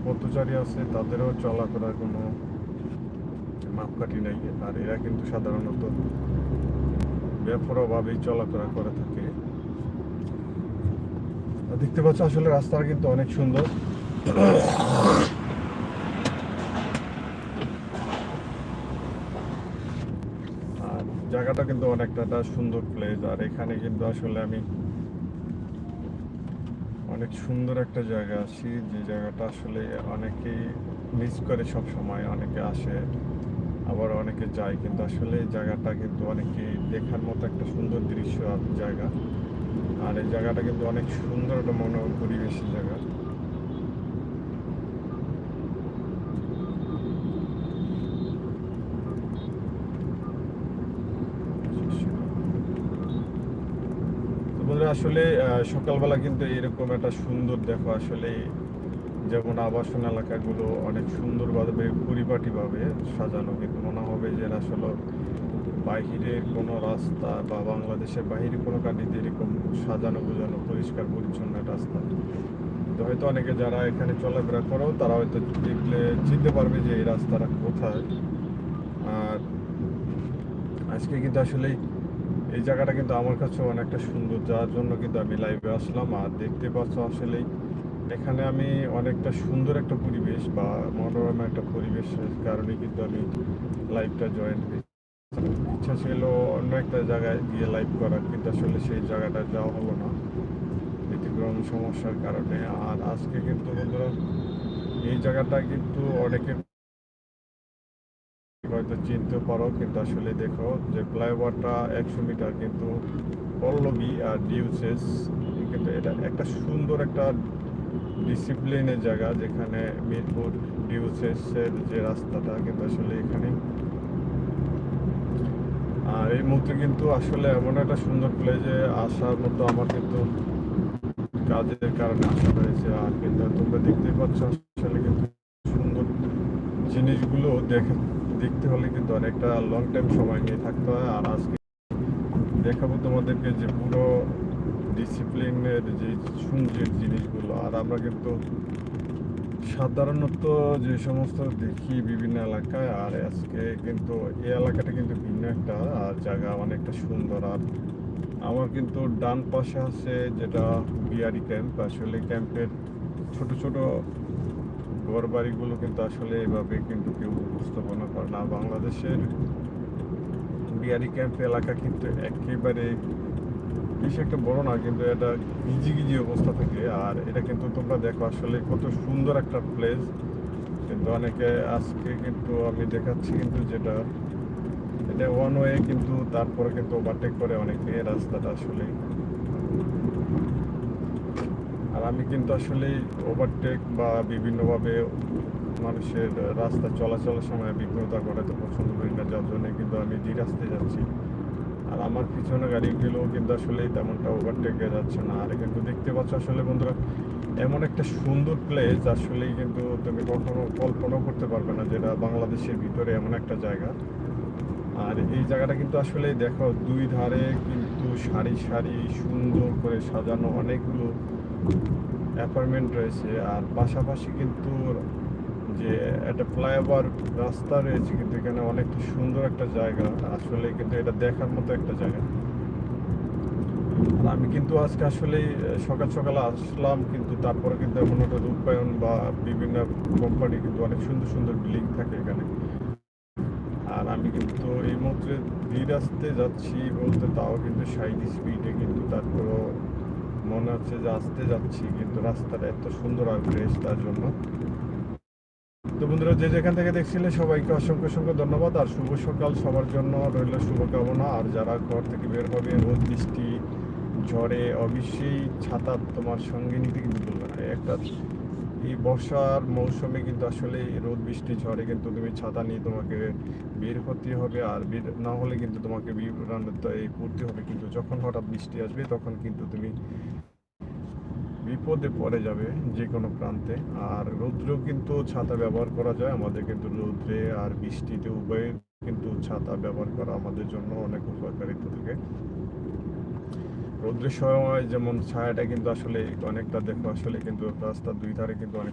পথচারী আছে তাদেরও চলাফেরার কোনো মাপকাঠি নেই, আর এরা কিন্তু সাধারণত বেপরোয়াভাবেই চলাফেরা করে থাকে। দেখতে পাচ্ছ আসলে রাস্তাটা কিন্তু অনেক সুন্দর। আর জায়গাটা কিন্তু অনেকটা সুন্দর প্লেস, আর এখানে কিন্তু আসলে আমি অনেক সুন্দর একটা জায়গা আছি, যে জায়গাটা আসলে অনেকেই মিস করে, সব সময় অনেকে আসে আবার অনেকে যায়, কিন্তু আসলে এই জায়গাটা কিন্তু অনেকেই দেখার মতো একটা সুন্দর দৃশ্য জায়গা। আর এই জায়গাটা কিন্তু অনেক সুন্দর একটা মনোরম পরিবেশের জায়গা। তো বন্ধুরা আসলে সকালবেলা কিন্তু এরকম একটা সুন্দর দেখো আসলে, যেমন আবাসন এলাকাগুলো অনেক সুন্দরভাবে পরিপাটিভাবে সাজানো, কিন্তু মনে হবে যে আসলে বাহিরের কোনো রাস্তা বা বাংলাদেশের বাহিরে কোনো কান্ট্রিতে এরকম সাজানো গোছানো পরিষ্কার পরিচ্ছন্ন রাস্তা। তো হয়তো অনেকে যারা এখানে চলাফেরা করো তারা হয়তো দেখলে চিনতে পারবে যে এই রাস্তাটা কোথায়। আর আজকে কিন্তু আসলে এই জায়গাটা কিন্তু আমার কাছে অনেকটা সুন্দর, যার জন্য কিন্তু আমি লাইভে আসলাম। আর দেখতে পাচ্ছ আসলে এখানে আমি অনেকটা সুন্দর একটা পরিবেশ বা মনোরম একটা পরিবেশের কারণে কিন্তু আমি লাইভটা জয়েন করি। ইচ্ছা ছিল অন্য একটা জায়গায় গিয়ে লাইভ করার, কিন্তু আসলে সেই জায়গাটা যাওয়া হলো না ব্যতিক্রম সমস্যার কারণে। আর আজকে কিন্তু বন্ধুরা এই জায়গাটা কিন্তু অনেকে হয়তো চিনতে পারো, কিন্তু আসলে দেখো যে ফ্লাইওভারটা 100 মিটার কিন্তু পল্লবী আর ডিউসেস, কিন্তু এটা একটা সুন্দর একটা ডিসিপ্লিনের জায়গা, যেখানে মিরপুর ডিউসেসের যে রাস্তাটা কিন্তু আসলে এখানে। আর এই মুহূর্তে কিন্তু আসলে এমন একটা সুন্দর প্লেসে আসার মতো আমার কিন্তু কাজের কারণে আসা হয়েছে। আর কিন্তু তোমরা দেখতেই পাচ্ছ আসলে কিন্তু সুন্দর জিনিসগুলো দেখতে হলে কিন্তু অনেকটা লং টাইম সময় নিয়ে থাকতে হয়। আর আজকে দেখাবো তোমাদেরকে যে পুরো ডিসিপ্লিনের যে সুন্দর জিনিসগুলো। আর আমরা কিন্তু সাধারণত যে সমস্ত দেখি বিভিন্ন এলাকায়, আর আজকে কিন্তু এই এলাকাটা কিন্তু ভিন্ন একটা জায়গা, অনেকটা সুন্দর। আর আমার কিন্তু ডান পাশে আছে যেটা বিআরই ক্যাম্প। আসলে ক্যাম্পের ছোট ছোট ঘর বাড়িগুলো কিন্তু আসলে এভাবে কিন্তু কেউ উপস্থাপনা করে না। বাংলাদেশের বিআরই ক্যাম্প এলাকা কিন্তু একেবারে বেশি একটা বড় না, কিন্তু এটা গিজি গিজি অবস্থা থাকে। আর এটা কিন্তু তোমরা দেখো আসলে কত সুন্দর একটা প্লেস। কিন্তু অনেকে আজকে কিন্তু আমি দেখাচ্ছি কিন্তু যেটা এটা ওয়ান ওয়ে, কিন্তু তারপরে কিন্তু ওভারটেক করে অনেকে রাস্তাটা আসলে। আর আমি কিন্তু আসলে ওভারটেক বা বিভিন্নভাবে মানুষের রাস্তা চলাচলের সময় বিঘ্নতা ঘটাতে পছন্দ করি না, যার জন্য কিন্তু আমি যে রাস্তায় যাচ্ছি। আর আমার পিছনে গাড়িগুলোও কিন্তু আসলে তেমনটা ওভারটেকে যাচ্ছে না। আর কিন্তু দেখতে পাচ্ছ আসলে বন্ধুরা এমন একটা সুন্দর প্লেস আসলেই কিন্তু তুমি কখনো কল্পনাও করতে পারবে না, যেটা বাংলাদেশের ভিতরে এমন একটা জায়গা। আর এই জায়গাটা কিন্তু আসলে দেখো দুই ধারে কিন্তু সারি সারি সুন্দর করে সাজানো অনেকগুলো অ্যাপার্টমেন্ট রয়েছে। আর পাশাপাশি কিন্তু যে একটা ফ্লাইওভার রাস্তা রয়েছে, কিন্তু এখানে অনেকটা সুন্দর একটা জায়গা, আসলে কিন্তু এটা দেখার মতো একটা জায়গা। আর আমি কিন্তু আজকে আসলে সকাল সকালে আসলাম, কিন্তু তারপরে কিন্তু এমন একটা রূপায়ণ বা বিভিন্ন কোম্পানি কিন্তু অনেক সুন্দর সুন্দর বিল্ডিং থাকে এখানে। আর আমি কিন্তু এই মুহূর্তে ধীর আসতে যাচ্ছি বলতে, তাও কিন্তু 60 স্পিডে, কিন্তু তারপরও মনে হচ্ছে যে আসতে যাচ্ছি, কিন্তু রাস্তাটা এত সুন্দর আর ফ্রেশ তার জন্য। তো বন্ধুরা যে যেখান থেকে দেখছিলে সবাইকে অসংখ্য অসংখ্য ধন্যবাদ। আর শুভ সকাল সবার জন্য রইল শুভকামনা। আর যারা ঘর থেকে বের হবে রোদ বৃষ্টি ঝড়ে, অবশ্যই ছাতা তোমার সঙ্গে নিতে কিন্তু ভুলবে না। একটা এই বর্ষার মৌসুমে কিন্তু আসলে রোদ বৃষ্টি ঝড়ে কিন্তু তুমি ছাতা নিয়ে তোমাকে বের হতে হবে। আর বের না হলে কিন্তু তোমাকে এই পড়তে হবে, কিন্তু যখন হঠাৎ বৃষ্টি আসবে তখন কিন্তু তুমি বিপদে পড়ে যাবে যে কোনো প্রান্তে। আর রৌদ্রেও কিন্তু ছাতা ব্যবহার করা যায়, আমাদের কিন্তু রৌদ্রে আর বৃষ্টিতে উভয়ে কিন্তু ছাতা ব্যবহার করা আমাদের জন্য অনেক উপকারিতা থাকে। রৌদ্রের সময় যেমন ছায়াটা কিন্তু আসলে অনেকটা দেখো আসলে কিন্তু রাস্তার দুই ধারে কিন্তু অনেক